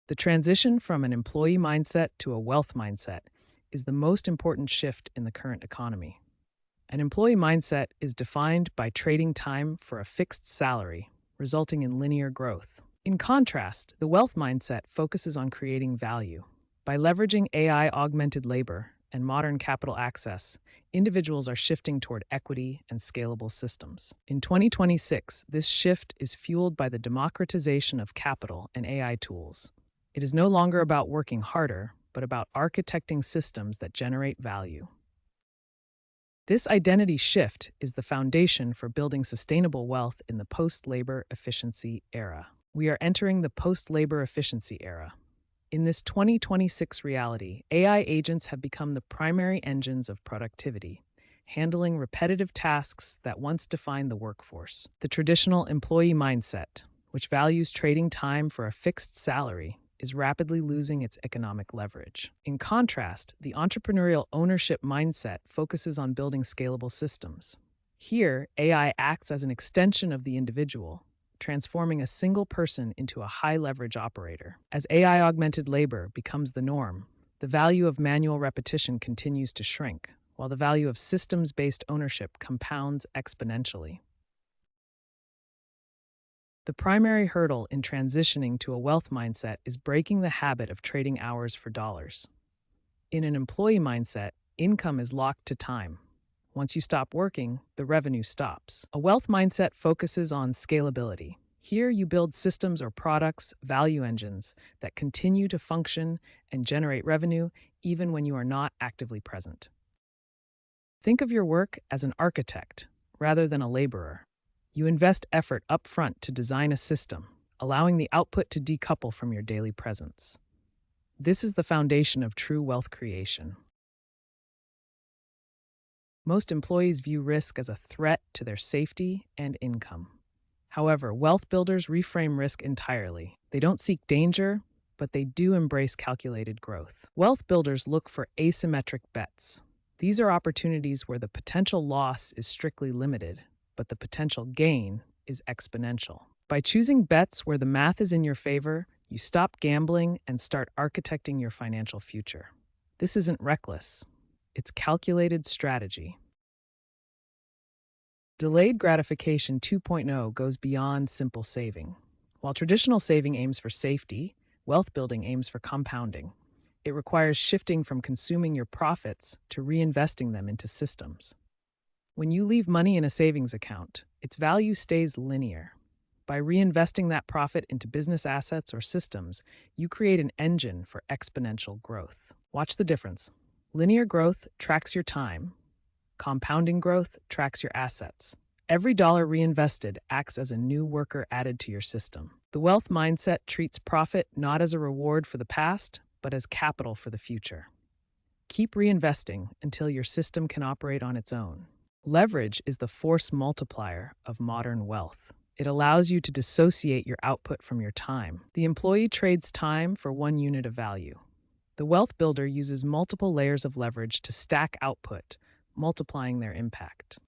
The transition from an employee mindset to a wealth mindset is the most important shift in the current economy. An employee mindset is defined by trading time for a fixed salary, resulting in linear growth. In contrast, the wealth mindset focuses on creating value. By leveraging AI augmented labor and modern capital access, individuals are shifting toward equity and scalable systems. In 2026, this shift is fueled by the democratization of capital and AI tools. It is no longer about working harder, but about architecting systems that generate value. This identity shift is the foundation for building sustainable wealth in the post-labor efficiency era. We are entering the post-labor efficiency era. In this 2026 reality, AI agents have become the primary engines of productivity, handling repetitive tasks that once defined the workforce. The traditional employee mindset, which values trading time for a fixed salary, is rapidly losing its economic leverage. In contrast, the entrepreneurial ownership mindset focuses on building scalable systems. Here, AI acts as an extension of the individual, transforming a single person into a high-leverage operator. As AI-augmented labor becomes the norm, the value of manual repetition continues to shrink, while the value of systems-based ownership compounds exponentially. The primary hurdle in transitioning to a wealth mindset is breaking the habit of trading hours for dollars. In an employee mindset, income is locked to time. Once you stop working, the revenue stops. A wealth mindset focuses on scalability. Here, you build systems or products, value engines, that continue to function and generate revenue even when you are not actively present. Think of your work as an architect rather than a laborer. You invest effort upfront to design a system, allowing the output to decouple from your daily presence. This is the foundation of true wealth creation. Most employees view risk as a threat to their safety and income. However, wealth builders reframe risk entirely. They don't seek danger, but they do embrace calculated growth. Wealth builders look for asymmetric bets. These are opportunities where the potential loss is strictly limited, but the potential gain is exponential. By choosing bets where the math is in your favor, you stop gambling and start architecting your financial future. This isn't reckless. It's calculated strategy. Delayed gratification 2.0 goes beyond simple saving. While traditional saving aims for safety, wealth building aims for compounding. It requires shifting from consuming your profits to reinvesting them into systems. When you leave money in a savings account, its value stays linear. By reinvesting that profit into business assets or systems, you create an engine for exponential growth. Watch the difference. Linear growth tracks your time. Compounding growth tracks your assets. Every dollar reinvested acts as a new worker added to your system. The wealth mindset treats profit not as a reward for the past, but as capital for the future. Keep reinvesting until your system can operate on its own. Leverage is the force multiplier of modern wealth. It allows you to dissociate your output from your time. The employee trades time for 1 unit of value. The wealth builder uses multiple layers of leverage to stack output, multiplying their impact.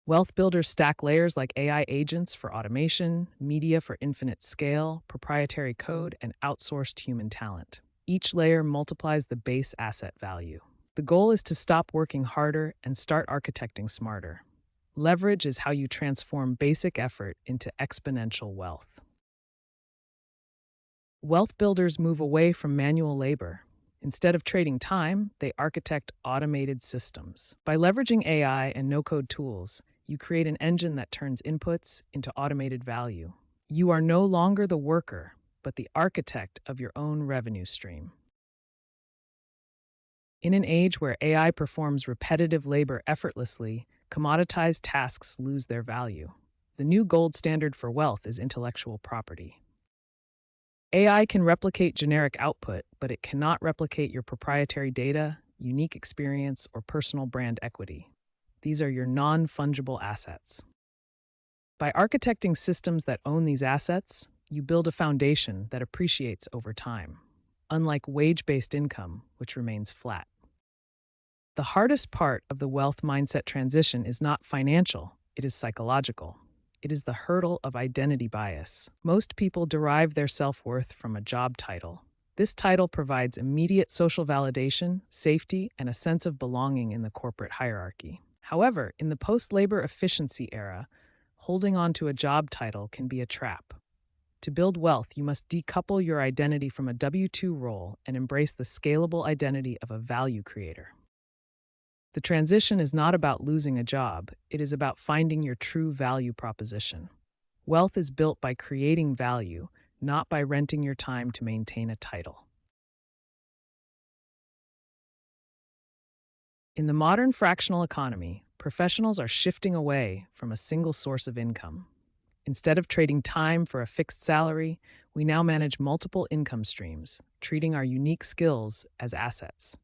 Wealth builders stack layers like AI agents for automation, media for infinite scale, proprietary code, and outsourced human talent. Each layer multiplies the base asset value. The goal is to stop working harder and start architecting smarter. Leverage is how you transform basic effort into exponential wealth. Wealth builders move away from manual labor. Instead of trading time, they architect automated systems. By leveraging AI and no-code tools, you create an engine that turns inputs into automated value. You are no longer the worker, but the architect of your own revenue stream. In an age where AI performs repetitive labor effortlessly, commoditized tasks lose their value. The new gold standard for wealth is intellectual property. AI can replicate generic output, but it cannot replicate your proprietary data, unique experience, or personal brand equity. These are your non-fungible assets. By architecting systems that own these assets, you build a foundation that appreciates over time, unlike wage-based income, which remains flat. The hardest part of the wealth mindset transition is not financial, it is psychological. It is the hurdle of identity bias. Most people derive their self-worth from a job title, This title provides immediate social validation, safety, and a sense of belonging in the corporate hierarchy. However, in the post labor efficiency era, holding on to a job title can be a trap. To build wealth, you must decouple your identity from a W 2 role and embrace the scalable identity of a value creator. The transition is not about losing a job, it is about finding your true value proposition. Wealth is built by creating value, not by renting your time to maintain a title. In the modern fractional economy, professionals are shifting away from a single source of income. Instead of trading time for a fixed salary, we now manage multiple income streams, treating our unique skills as assets.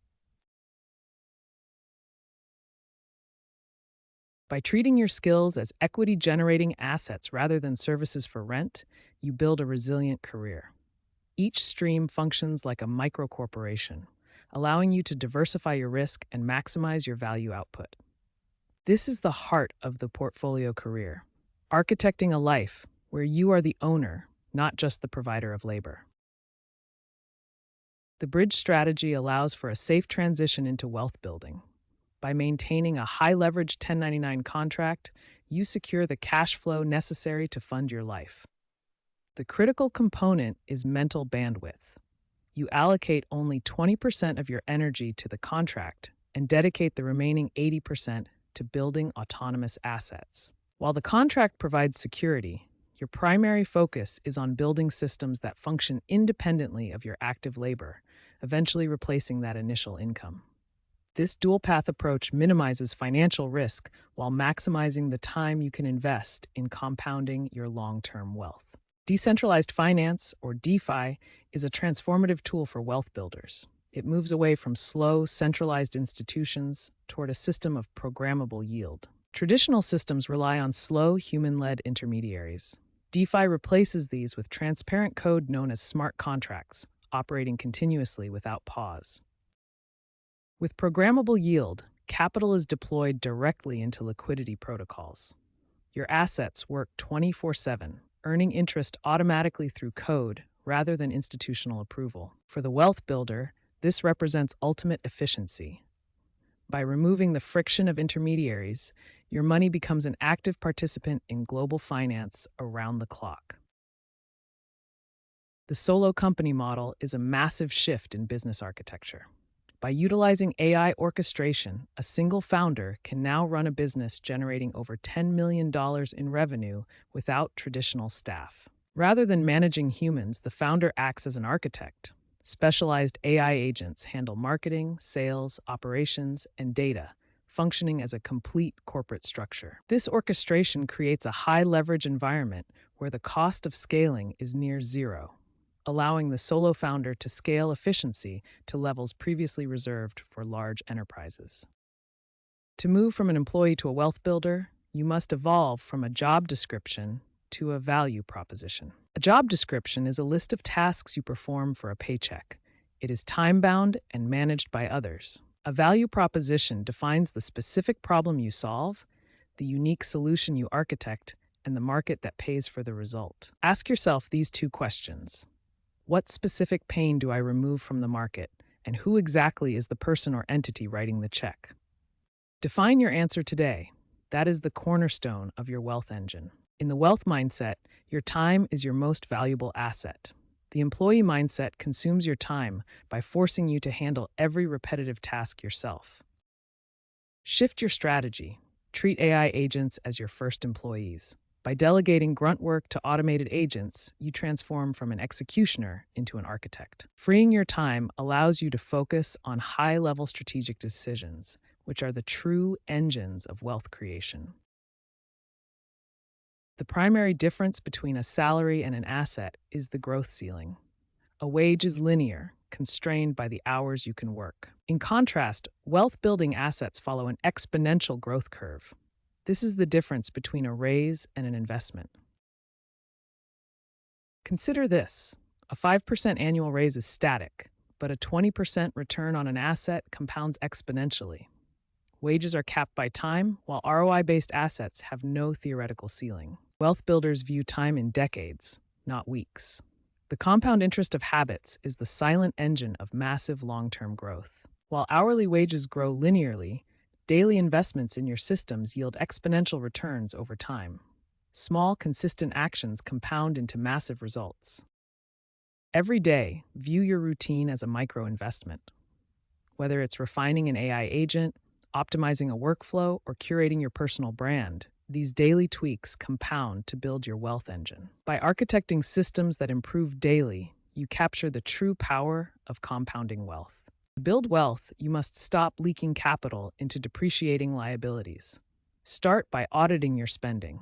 By treating your skills as equity-generating assets rather than services for rent, you build a resilient career. Each stream functions like a microcorporation, allowing you to diversify your risk and maximize your value output. This is the heart of the portfolio career, architecting a life where you are the owner, not just the provider of labor. The bridge strategy allows for a safe transition into wealth building. By maintaining a high-leverage 1099 contract, you secure the cash flow necessary to fund your life. The critical component is mental bandwidth. You allocate only 20% of your energy to the contract and dedicate the remaining 80% to building autonomous assets. While the contract provides security, your primary focus is on building systems that function independently of your active labor, eventually replacing that initial income. This dual-path approach minimizes financial risk while maximizing the time you can invest in compounding your long-term wealth. Decentralized finance, or DeFi, is a transformative tool for wealth builders. It moves away from slow, centralized institutions toward a system of programmable yield. Traditional systems rely on slow, human-led intermediaries. DeFi replaces these with transparent code known as smart contracts, operating continuously without pause. With programmable yield, capital is deployed directly into liquidity protocols. Your assets work 24/7, earning interest automatically through code rather than institutional approval. For the wealth builder, this represents ultimate efficiency. By removing the friction of intermediaries, your money becomes an active participant in global finance around the clock. The solo company model is a massive shift in business architecture. By utilizing AI orchestration, a single founder can now run a business generating over $10 million in revenue without traditional staff. Rather than managing humans, the founder acts as an architect. Specialized AI agents handle marketing, sales, operations, and data, functioning as a complete corporate structure. This orchestration creates a high-leverage environment where the cost of scaling is near zero, allowing the solo founder to scale efficiency to levels previously reserved for large enterprises. To move from an employee to a wealth builder, you must evolve from a job description to a value proposition. A job description is a list of tasks you perform for a paycheck. It is time-bound and managed by others. A value proposition defines the specific problem you solve, the unique solution you architect, and the market that pays for the result. Ask yourself these two questions. What specific pain do I remove from the market, and who exactly is the person or entity writing the check? Define your answer today. That is the cornerstone of your wealth engine. In the wealth mindset, your time is your most valuable asset. The employee mindset consumes your time by forcing you to handle every repetitive task yourself. Shift your strategy. Treat AI agents as your first employees. By delegating grunt work to automated agents, you transform from an executioner into an architect. Freeing your time allows you to focus on high-level strategic decisions, which are the true engines of wealth creation. The primary difference between a salary and an asset is the growth ceiling. A wage is linear, constrained by the hours you can work. In contrast, wealth-building assets follow an exponential growth curve. This is the difference between a raise and an investment. Consider this. A 5% annual raise is static, but a 20% return on an asset compounds exponentially. Wages are capped by time, while ROI-based assets have no theoretical ceiling. Wealth builders view time in decades, not weeks. The compound interest of habits is the silent engine of massive long-term growth. While hourly wages grow linearly, daily investments in your systems yield exponential returns over time. Small, consistent actions compound into massive results. Every day, view your routine as a micro-investment. Whether it's refining an AI agent, optimizing a workflow, or curating your personal brand, these daily tweaks compound to build your wealth engine. By architecting systems that improve daily, you capture the true power of compounding wealth. To build wealth, you must stop leaking capital into depreciating liabilities. Start by auditing your spending.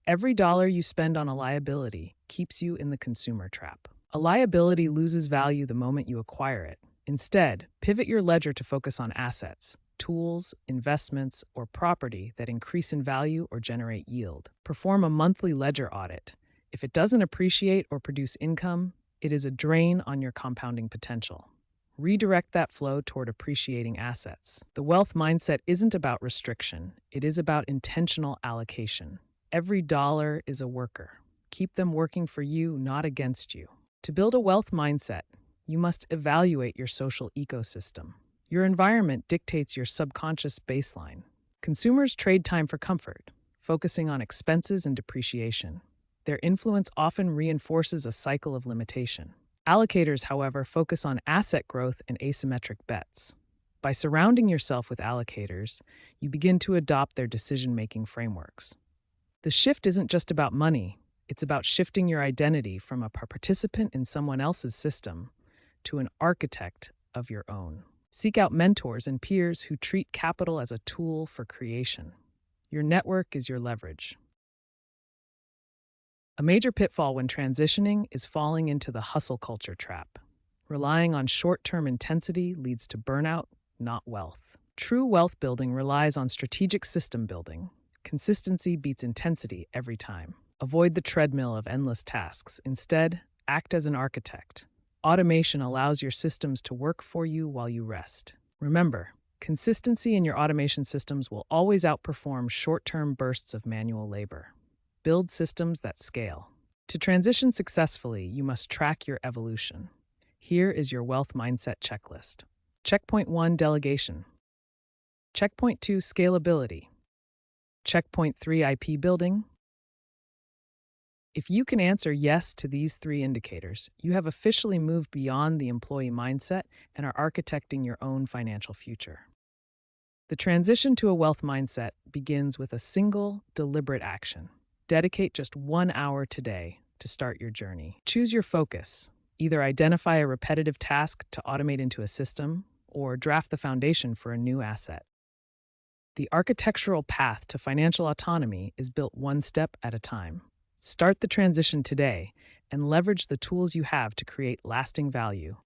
Every dollar you spend on a liability keeps you in the consumer trap. A liability loses value the moment you acquire it. Instead, pivot your ledger to focus on assets, tools, investments, or property that increase in value or generate yield. Perform a monthly ledger audit. If it doesn't appreciate or produce income, it is a drain on your compounding potential. Redirect that flow toward appreciating assets. The wealth mindset isn't about restriction, it is about intentional allocation. Every dollar is a worker. Keep them working for you, not against you. To build a wealth mindset, you must evaluate your social ecosystem. Your environment dictates your subconscious baseline. Consumers trade time for comfort, focusing on expenses and depreciation. Their influence often reinforces a cycle of limitation. Allocators, however, focus on asset growth and asymmetric bets. By surrounding yourself with allocators, you begin to adopt their decision-making frameworks. The shift isn't just about money, it's about shifting your identity from a participant in someone else's system to an architect of your own. Seek out mentors and peers who treat capital as a tool for creation. Your network is your leverage. A major pitfall when transitioning is falling into the hustle culture trap. Relying on short-term intensity leads to burnout, not wealth. True wealth building relies on strategic system building. Consistency beats intensity every time. Avoid the treadmill of endless tasks. Instead, act as an architect. Automation allows your systems to work for you while you rest. Remember, consistency in your automation systems will always outperform short-term bursts of manual labor. Build systems that scale. To transition successfully, you must track your evolution. Here is your wealth mindset checklist. Checkpoint 1, delegation. Checkpoint 2, scalability. Checkpoint 3, IP building. If you can answer yes to these 3 indicators, you have officially moved beyond the employee mindset and are architecting your own financial future. The transition to a wealth mindset begins with a single, deliberate action. Dedicate just 1 hour today to start your journey. Choose your focus. Either identify a repetitive task to automate into a system, or draft the foundation for a new asset. The architectural path to financial autonomy is built one step at a time. Start the transition today and leverage the tools you have to create lasting value.